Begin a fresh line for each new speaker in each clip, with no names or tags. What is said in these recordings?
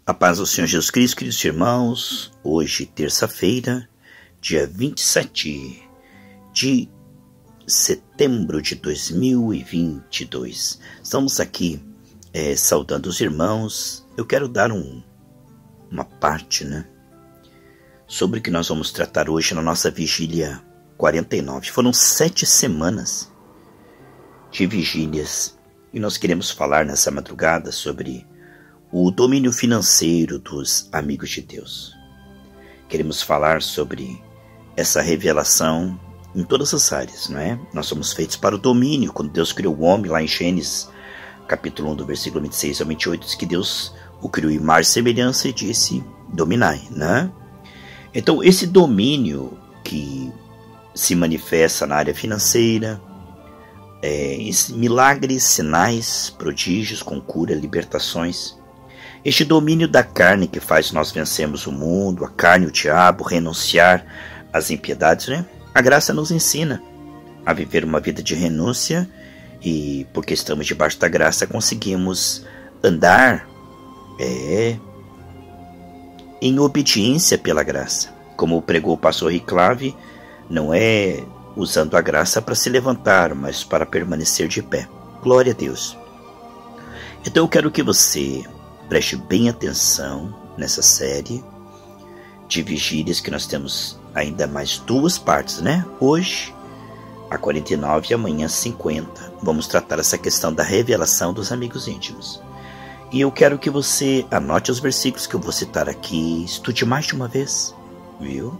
A paz do Senhor Jesus Cristo, queridos irmãos, hoje, terça-feira, dia 27 de setembro de 2022. Estamos aqui saudando os irmãos. Eu quero dar uma parte, sobre o que nós vamos tratar hoje na nossa vigília 49. Foram 7 semanas de vigílias e nós queremos falar nessa madrugada sobre o domínio financeiro dos amigos de Deus. Queremos falar sobre essa revelação em todas as áreas, não é? Nós somos feitos para o domínio. Quando Deus criou o homem, lá em Gênesis, capítulo 1, do versículo 26 ao 28, diz que Deus o criou em imagem e semelhança e disse, dominai, né? Então, esse domínio que se manifesta na área financeira, milagres, sinais, prodígios, com cura, libertações. Este domínio da carne que faz nós vencermos o mundo, a carne, o diabo, renunciar às impiedades, A graça nos ensina a viver uma vida de renúncia e, porque estamos debaixo da graça, conseguimos andar em obediência pela graça. Como pregou o pastor Riclave, não é usando a graça para se levantar, mas para permanecer de pé. Glória a Deus. Então eu quero que você preste bem atenção nessa série de vigílias que nós temos ainda mais 2 partes, Hoje, a 49 e amanhã 50. Vamos tratar essa questão da revelação dos amigos íntimos. E eu quero que você anote os versículos que eu vou citar aqui, estude mais de uma vez, viu?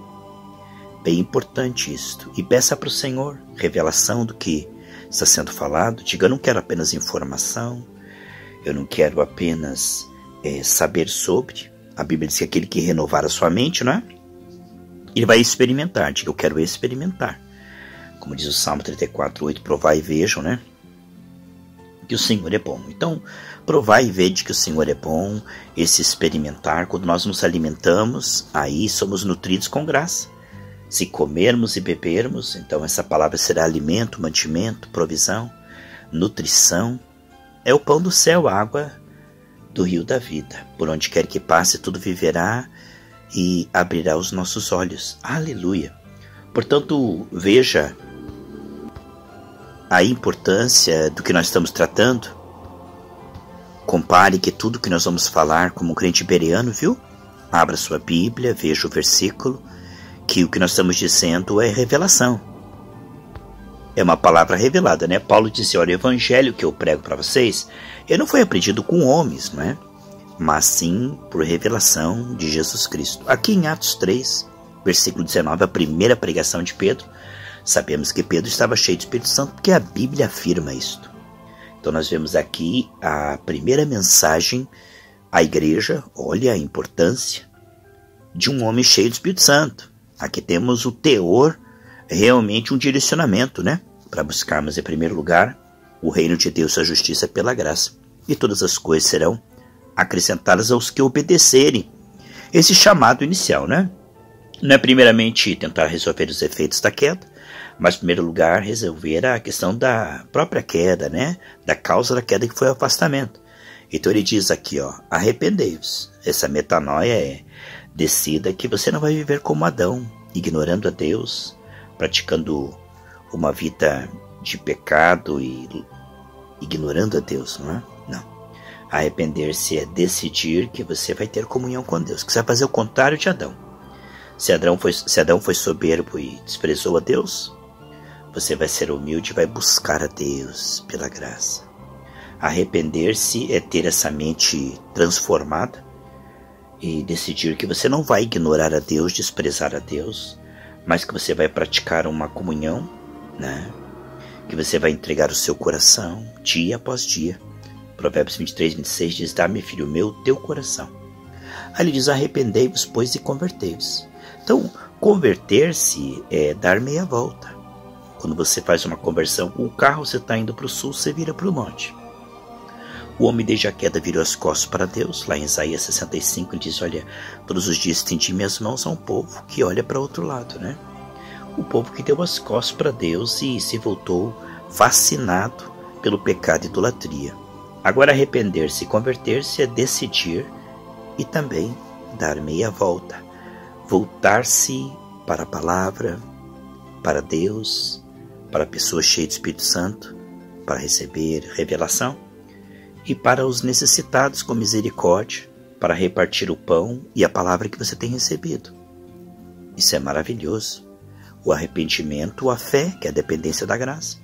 Bem importante isto. E peça para o Senhor revelação do que está sendo falado. Diga, eu não quero apenas informação, eu não quero apenas saber sobre. A Bíblia diz que aquele que renovar a sua mente, ele vai experimentar. Diga, eu quero experimentar. Como diz o Salmo 34:8, provai e vejam, que o Senhor é bom. Então, provai e vede que o Senhor é bom. Esse experimentar, quando nós nos alimentamos, aí somos nutridos com graça. Se comermos e bebermos, então essa palavra será alimento, mantimento, provisão, nutrição. É o pão do céu, a água do rio da vida. Por onde quer que passe, tudo viverá e abrirá os nossos olhos. Aleluia! Portanto, veja a importância do que nós estamos tratando. Compare que tudo que nós vamos falar como crente bereano, viu? Abra sua Bíblia, veja o versículo, que o que nós estamos dizendo é revelação. É uma palavra revelada, Paulo disse, olha, o evangelho que eu prego para vocês, ele não foi aprendido com homens, mas sim por revelação de Jesus Cristo. Aqui em Atos 3, versículo 19, a primeira pregação de Pedro, sabemos que Pedro estava cheio do Espírito Santo, porque a Bíblia afirma isto. Então nós vemos aqui a primeira mensagem à igreja, olha a importância de um homem cheio do Espírito Santo. Aqui temos o teor, realmente um direcionamento, para buscarmos em primeiro lugar o reino de Deus, a justiça pela graça. E todas as coisas serão acrescentadas aos que obedecerem. Esse chamado inicial, Não é primeiramente tentar resolver os efeitos da queda, mas em primeiro lugar resolver a questão da própria queda, da causa da queda, que foi o afastamento. Então ele diz aqui, arrependei-vos. Essa metanoia é decida que você não vai viver como Adão, ignorando a Deus, praticando uma vida de pecado e ignorando a Deus, não. Arrepender-se é decidir que você vai ter comunhão com Deus, que você vai fazer o contrário de Adão. Se Adão foi soberbo e desprezou a Deus, você vai ser humilde e vai buscar a Deus pela graça. Arrepender-se é ter essa mente transformada e decidir que você não vai ignorar a Deus, desprezar a Deus, mas que você vai praticar uma comunhão, que você vai entregar o seu coração dia após dia. Provérbios 23:26 diz, dá-me, filho meu, teu coração. Aí ele diz, arrependei-vos, pois, e convertei-vos. Então, converter-se é dar meia volta. Quando você faz uma conversão com o carro, você está indo para o sul, você vira para o norte. O homem desde a queda virou as costas para Deus. Lá em Isaías 65 ele diz, olha, todos os dias estendi minhas mãos a um povo que olha para outro lado, O povo que deu as costas para Deus e se voltou fascinado pelo pecado e idolatria. Agora, arrepender-se e converter-se é decidir e também dar meia volta, voltar-se para a palavra, para Deus, para a pessoa cheia do Espírito Santo, para receber revelação, e para os necessitados com misericórdia, para repartir o pão e a palavra que você tem recebido. Isso é maravilhoso. O arrependimento, a fé, que é a dependência da graça,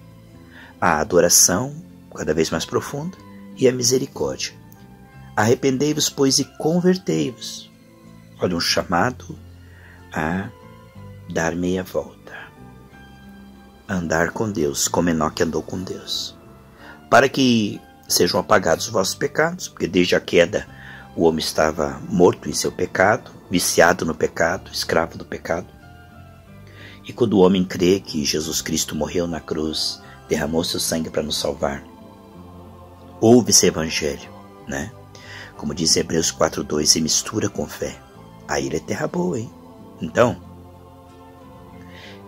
a adoração, cada vez mais profunda, e a misericórdia. Arrependei-vos, pois, e convertei-vos. Olha, um chamado a dar meia volta, andar com Deus, como Enoque andou com Deus, para que sejam apagados os vossos pecados, porque desde a queda o homem estava morto em seu pecado, viciado no pecado, escravo do pecado. E quando o homem crê que Jesus Cristo morreu na cruz, derramou seu sangue para nos salvar, ouve esse evangelho, né? Como diz Hebreus 4:2, e mistura com fé. Aí ele é terra boa, hein? Então,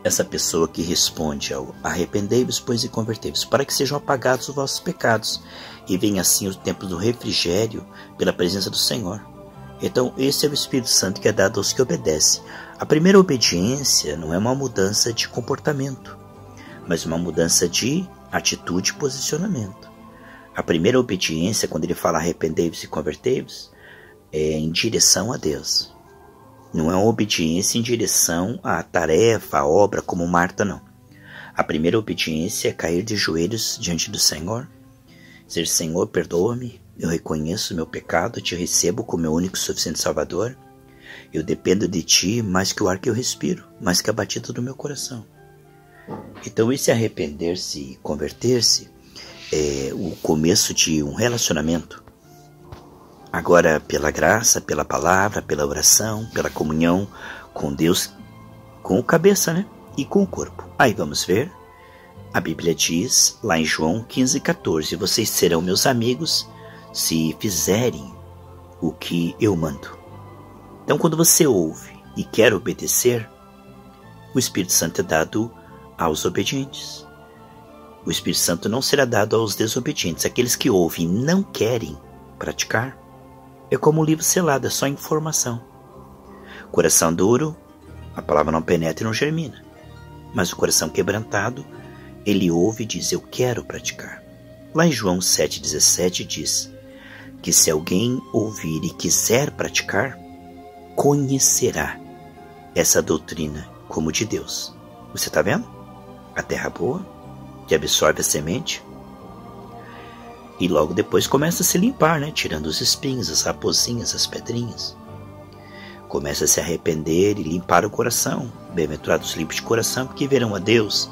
essa pessoa que responde ao arrependei-vos, pois, e convertei-vos, para que sejam apagados os vossos pecados, e venha assim o tempo do refrigério pela presença do Senhor. Então, esse é o Espírito Santo que é dado aos que obedecem. A primeira obediência não é uma mudança de comportamento, mas uma mudança de atitude e posicionamento. A primeira obediência, quando ele fala arrependei-vos e convertei-vos, é em direção a Deus. Não é uma obediência em direção à tarefa, à obra, como Marta, não. A primeira obediência é cair de joelhos diante do Senhor, dizer: Senhor, perdoa-me, eu reconheço meu pecado, te recebo como meu único e suficiente Salvador. Eu dependo de ti mais que o ar que eu respiro, mais que a batida do meu coração. Então, esse arrepender-se e converter-se é o começo de um relacionamento. Agora, pela graça, pela palavra, pela oração, pela comunhão com Deus, com o cabeça, né? E com o corpo. Aí vamos ver. A Bíblia diz, lá em João 15:14, vocês serão meus amigos se fizerem o que eu mando. Então, quando você ouve e quer obedecer, o Espírito Santo é dado aos obedientes. O Espírito Santo não será dado aos desobedientes. Aqueles que ouvem e não querem praticar, é como um livro selado, é só informação. Coração duro, a palavra não penetra e não germina. Mas o coração quebrantado, ele ouve e diz: eu quero praticar. Lá em João 7,17 diz que se alguém ouvir e quiser praticar, conhecerá essa doutrina como de Deus. Você está vendo? A terra boa, que absorve a semente, e logo depois começa a se limpar, né? Tirando os espinhos, as raposinhas, as pedrinhas. Começa a se arrepender e limpar o coração. Bem-aventurados os limpos de coração, porque verão a Deus.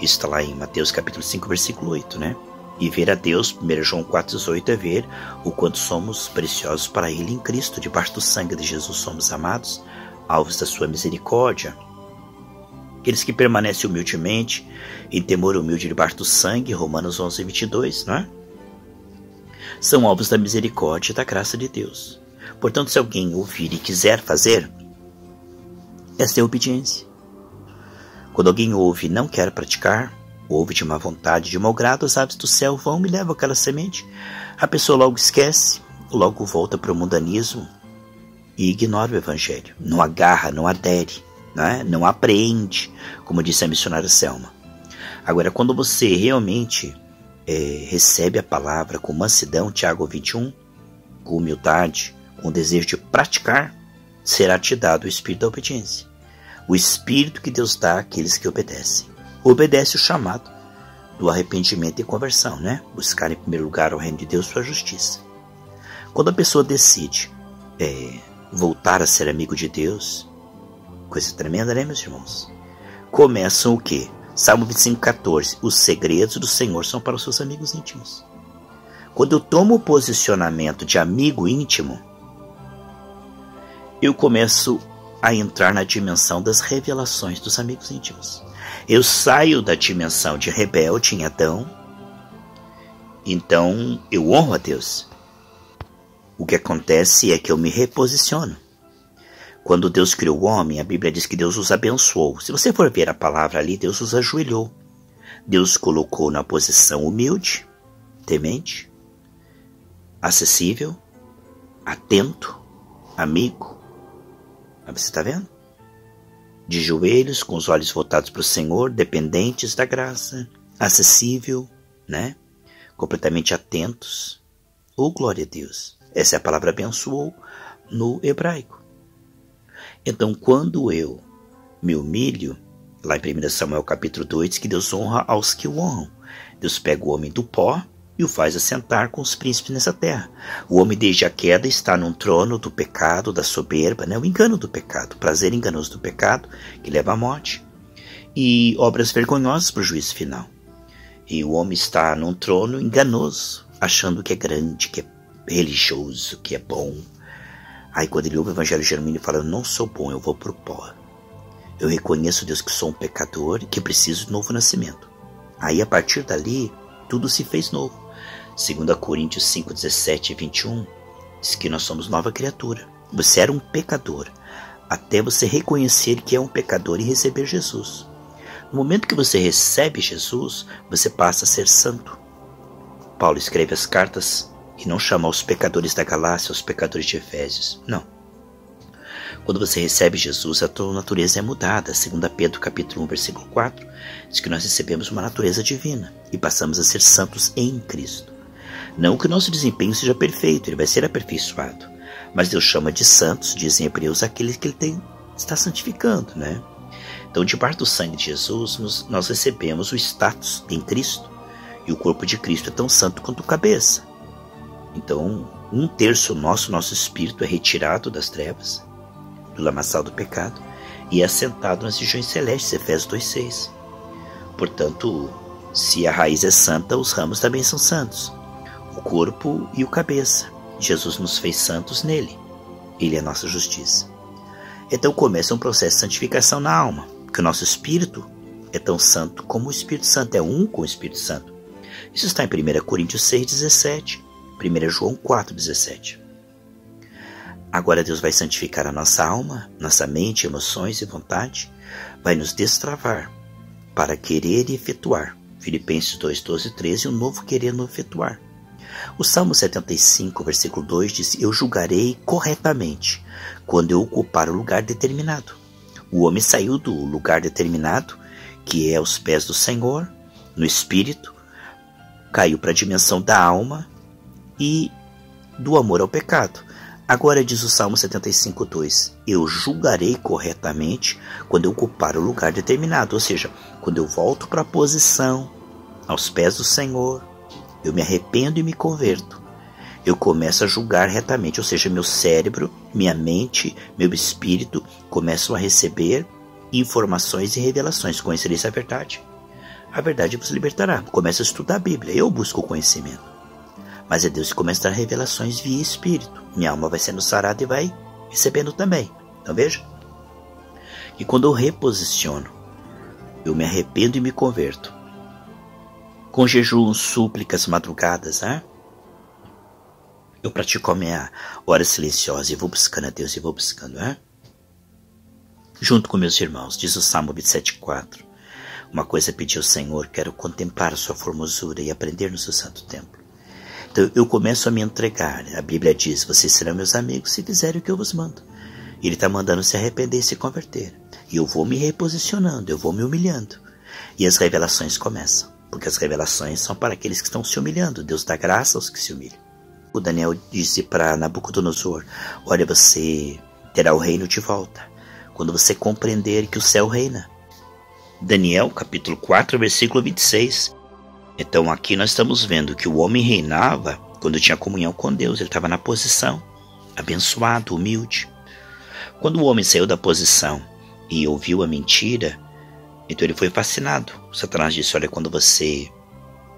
Isso está lá em Mateus capítulo 5, versículo 8, né? E ver a Deus, 1 João 4,18, é ver o quanto somos preciosos para Ele em Cristo. Debaixo do sangue de Jesus somos amados, alvos da sua misericórdia. Aqueles que permanecem humildemente, em temor humilde debaixo do sangue, Romanos 11:22, não é? São alvos da misericórdia e da graça de Deus. Portanto, se alguém ouvir e quiser fazer, essa é a obediência. Quando alguém ouve e não quer praticar, ouve de má vontade, de mau grado, as aves do céu vão e levam aquela semente. A pessoa logo esquece, logo volta para o mundanismo e ignora o evangelho. Não agarra, não adere, não apreende, como disse a missionária Selma. Agora, quando você realmente recebe a palavra com mansidão, Tiago 21, com humildade, com o desejo de praticar, será te dado o espírito da obediência. O espírito que Deus dá àqueles que obedecem. Obedece o chamado do arrependimento e conversão, né? Buscar em primeiro lugar o reino de Deus e sua justiça. Quando a pessoa decide voltar a ser amigo de Deus, coisa tremenda, né, meus irmãos? Começam o quê? Salmo 25:14, os segredos do Senhor são para os seus amigos íntimos. Quando eu tomo o posicionamento de amigo íntimo, eu começo a entrar na dimensão das revelações dos amigos íntimos. Eu saio da dimensão de rebelde em Adão, então eu honro a Deus. O que acontece é que eu me reposiciono. Quando Deus criou o homem, a Bíblia diz que Deus os abençoou. Se você for ver a palavra ali, Deus os ajoelhou. Deus colocou na posição humilde, temente, acessível, atento, amigo. Mas você está vendo? De joelhos, com os olhos voltados para o Senhor, dependentes da graça, acessível, né? Completamente atentos. Oh, glória a Deus. Essa é a palavra abençoou no hebraico. Então, quando eu me humilho, lá em 1 Samuel capítulo 2, diz que Deus honra aos que o honram. Deus pega o homem do pó e o faz assentar com os príncipes nessa terra. O homem desde a queda está num trono do pecado, da soberba, né? O engano do pecado, o prazer enganoso do pecado, que leva à morte, e obras vergonhosas para o juízo final. E o homem está num trono enganoso, achando que é grande, que é religioso, que é bom. Aí quando ele ouve o evangelho genuíno, ele fala: eu não sou bom, eu vou para o pó. Eu reconheço, Deus, que sou um pecador e que preciso de novo nascimento. Aí a partir dali, tudo se fez novo. 2 Coríntios 5, 17 e 21 diz que nós somos nova criatura. Você era um pecador, até você reconhecer que é um pecador e receber Jesus. No momento que você recebe Jesus, você passa a ser santo. Paulo escreve as cartas e não chama os pecadores da Galácia, os pecadores de Efésios. Não. Quando você recebe Jesus, a tua natureza é mudada. 2 Pedro capítulo 1, versículo 4, diz que nós recebemos uma natureza divina e passamos a ser santos em Cristo. Não que o nosso desempenho seja perfeito, ele vai ser aperfeiçoado. Mas Deus chama de santos, dizem Hebreus, aqueles que ele está santificando, né? Então, debaixo do sangue de Jesus, nós recebemos o status em Cristo. E o corpo de Cristo é tão santo quanto a cabeça. Então, 1/3 nosso espírito é retirado das trevas, do lamaçal do pecado, e é assentado nas regiões celestes, Efésios 2,6. Portanto, se a raiz é santa, os ramos também são santos. O corpo e o cabeça. Jesus nos fez santos nele. Ele é a nossa justiça. Então começa um processo de santificação na alma, porque o nosso espírito é tão santo como o Espírito Santo, é um com o Espírito Santo. Isso está em 1 Coríntios 6, 17, 1 João 4, 17. Agora Deus vai santificar a nossa alma, nossa mente, emoções e vontade, vai nos destravar para querer e efetuar. Filipenses 2, 12 e 13, um novo querer no efetuar. O Salmo 75, versículo 2 diz: eu julgarei corretamente quando eu ocupar o lugar determinado. O homem saiu do lugar determinado, que é aos pés do Senhor, no espírito, caiu para a dimensão da alma e do amor ao pecado. Agora diz o Salmo 75, 2: eu julgarei corretamente quando eu ocupar o lugar determinado. Ou seja, quando eu volto para a posição aos pés do Senhor, eu me arrependo e me converto. Eu começo a julgar retamente, ou seja, meu cérebro, minha mente, meu espírito começam a receber informações e revelações. Conhecereis a verdade. A verdade vos libertará. Começa a estudar a Bíblia. Eu busco o conhecimento. Mas é Deus que começa a dar revelações via espírito. Minha alma vai sendo sarada e vai recebendo também. Então veja. E quando eu reposiciono, eu me arrependo e me converto. Com jejum, súplicas, madrugadas, né? Eu pratico a minha hora silenciosa e vou buscando a Deus e vou buscando, né? Junto com meus irmãos, diz o Salmo 27,4. Uma coisa pedi ao Senhor, quero contemplar a sua formosura e aprender no seu santo templo. Então eu começo a me entregar. A Bíblia diz: vocês serão meus amigos se fizerem o que eu vos mando. Ele está mandando se arrepender e se converter. E eu vou me reposicionando, eu vou me humilhando. E as revelações começam. Porque as revelações são para aqueles que estão se humilhando. Deus dá graça aos que se humilham. O Daniel disse para Nabucodonosor: olha, você terá o reino de volta quando você compreender que o céu reina. Daniel capítulo 4, versículo 26. Então aqui nós estamos vendo que o homem reinava quando tinha comunhão com Deus. Ele estava na posição, abençoado, humilde. Quando o homem saiu da posição e ouviu a mentira, então ele foi fascinado. Satanás disse: olha, quando você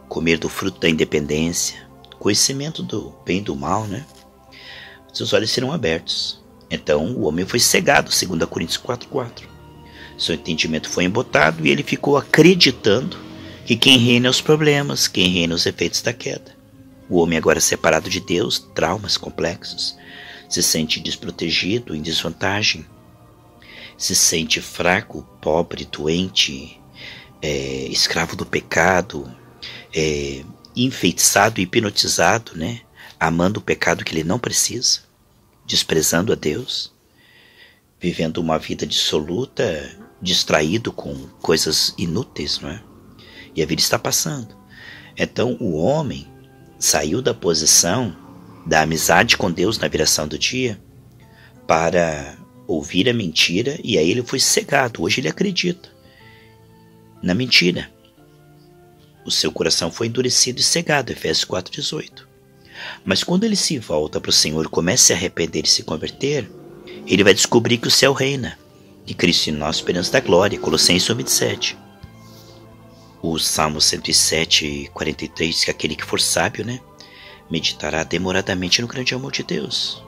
comer do fruto da independência, conhecimento do bem e do mal, né? Seus olhos serão abertos. Então o homem foi cegado, 2 Coríntios 4,4. Seu entendimento foi embotado e ele ficou acreditando que quem reina é os problemas, quem reina os efeitos da queda. O homem agora separado de Deus, traumas complexos, se sente desprotegido, em desvantagem, se sente fraco, pobre, doente, escravo do pecado, enfeitiçado, hipnotizado, né? Amando o pecado que ele não precisa. desprezando a Deus, vivendo uma vida dissoluta, distraído com coisas inúteis, não é? E a vida está passando. Então o homem saiu da posição da amizade com Deus na viração do dia para ouvir a mentira, e aí ele foi cegado. Hoje ele acredita na mentira. O seu coração foi endurecido e cegado, Efésios 4,18. Mas quando ele se volta para o Senhor, começa a se arrepender e se converter, ele vai descobrir que o céu reina, que Cristo em nós, esperança da glória, Colossenses 1,27. O Salmo 107, 43 diz que aquele que for sábio, né, meditará demoradamente no grande amor de Deus.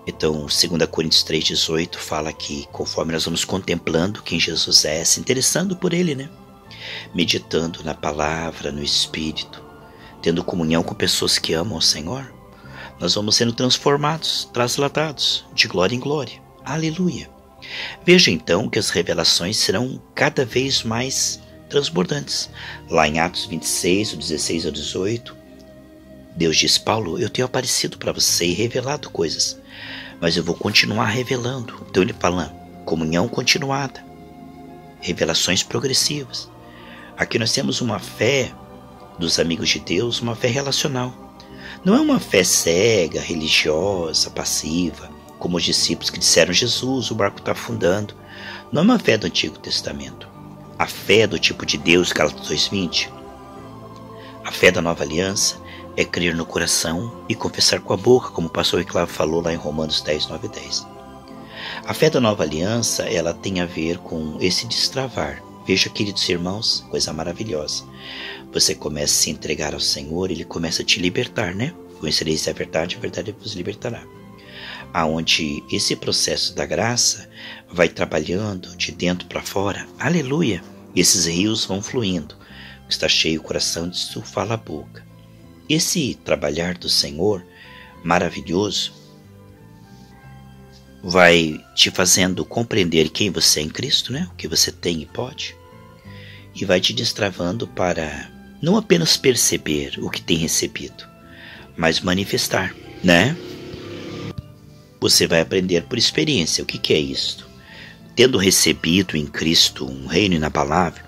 Então, 2 Coríntios 3,18 fala que conforme nós vamos contemplando quem Jesus é, se interessando por Ele, né, meditando na palavra, no Espírito, tendo comunhão com pessoas que amam o Senhor, nós vamos sendo transformados, trasladados de glória em glória. Aleluia! Veja então que as revelações serão cada vez mais transbordantes. Lá em Atos 26, do 16 ao 18, Deus diz: Paulo, eu tenho aparecido para você e revelado coisas, mas eu vou continuar revelando. Então ele fala, comunhão continuada, revelações progressivas. Aqui nós temos uma fé dos amigos de Deus, uma fé relacional. Não é uma fé cega, religiosa, passiva, como os discípulos que disseram: Jesus, o barco está afundando. Não é uma fé do Antigo Testamento. A fé do tipo de Deus, Gálatas 2,20. A fé da nova aliança é crer no coração e confessar com a boca, como o pastor Iclavo falou lá em Romanos 10, 9 e 10. A fé da nova aliança, ela tem a ver com esse destravar. Veja, queridos irmãos, coisa maravilhosa. Você começa a se entregar ao Senhor, Ele começa a te libertar, né? Conhecereis a verdade vos libertará. Aonde esse processo da graça vai trabalhando de dentro para fora, aleluia, e esses rios vão fluindo. Está cheio o coração, disso fala a boca. Esse trabalhar do Senhor, maravilhoso, vai te fazendo compreender quem você é em Cristo, né? O que você tem e pode, e vai te destravando para não apenas perceber o que tem recebido, mas manifestar, né? Você vai aprender por experiência. O que é isto? Tendo recebido em Cristo um reino inabalável,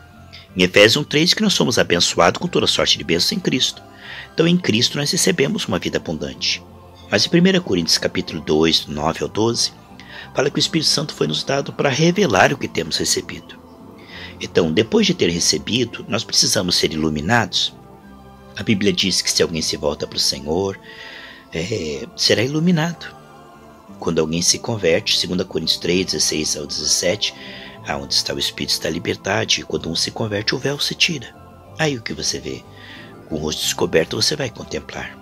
em Efésios 1,3 diz que nós somos abençoados com toda sorte de bênçãos em Cristo. Então em Cristo nós recebemos uma vida abundante. Mas em 1 Coríntios capítulo 2, do 9 ao 12, fala que o Espírito Santo foi nos dado para revelar o que temos recebido. Então, depois de ter recebido, nós precisamos ser iluminados. A Bíblia diz que se alguém se volta para o Senhor, será iluminado. Quando alguém se converte, 2 Coríntios 3, 16 ao 17, aonde está o Espírito está a liberdade, e quando um se converte, o véu se tira. Aí o que você vê? Com o rosto descoberto você vai contemplar.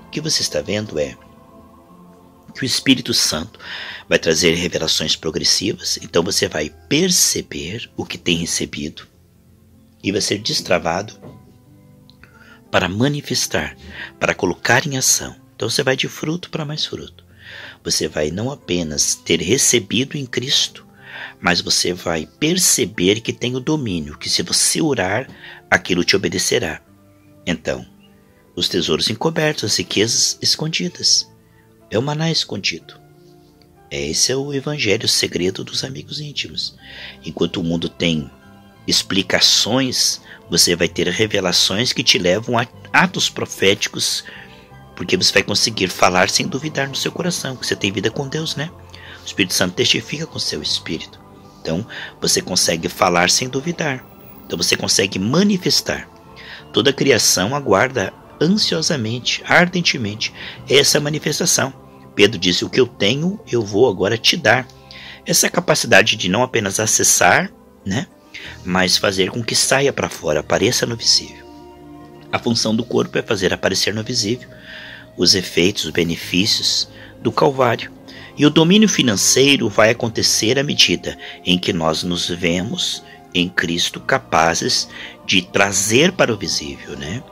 O que você está vendo é que o Espírito Santo vai trazer revelações progressivas, então você vai perceber o que tem recebido e vai ser destravado para manifestar, para colocar em ação. Então você vai de fruto para mais fruto. Você vai não apenas ter recebido em Cristo, mas você vai perceber que tem o domínio, que se você orar, aquilo te obedecerá. Então, os tesouros encobertos, as riquezas escondidas, é o maná escondido. Esse é o evangelho, o segredo dos amigos íntimos. Enquanto o mundo tem explicações, você vai ter revelações que te levam a atos proféticos, porque você vai conseguir falar sem duvidar no seu coração, porque você tem vida com Deus, né? O Espírito Santo testifica com o seu espírito. Então, você consegue falar sem duvidar. Então, você consegue manifestar. Toda a criação aguarda ansiosamente, ardentemente, essa manifestação. Pedro disse: o que eu tenho, eu vou agora te dar. Essa capacidade de não apenas acessar, né, mas fazer com que saia para fora, apareça no visível. A função do corpo é fazer aparecer no visível os efeitos, os benefícios do Calvário. E o domínio financeiro vai acontecer à medida em que nós nos vemos em Cristo capazes de trazer para o visível, né?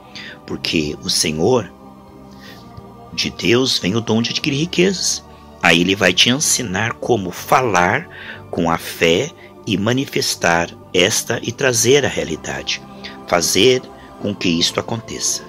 Porque o Senhor de Deus vem o dom de adquirir riquezas. Aí Ele vai te ensinar como falar com a fé e manifestar esta e trazer a realidade, fazer com que isto aconteça.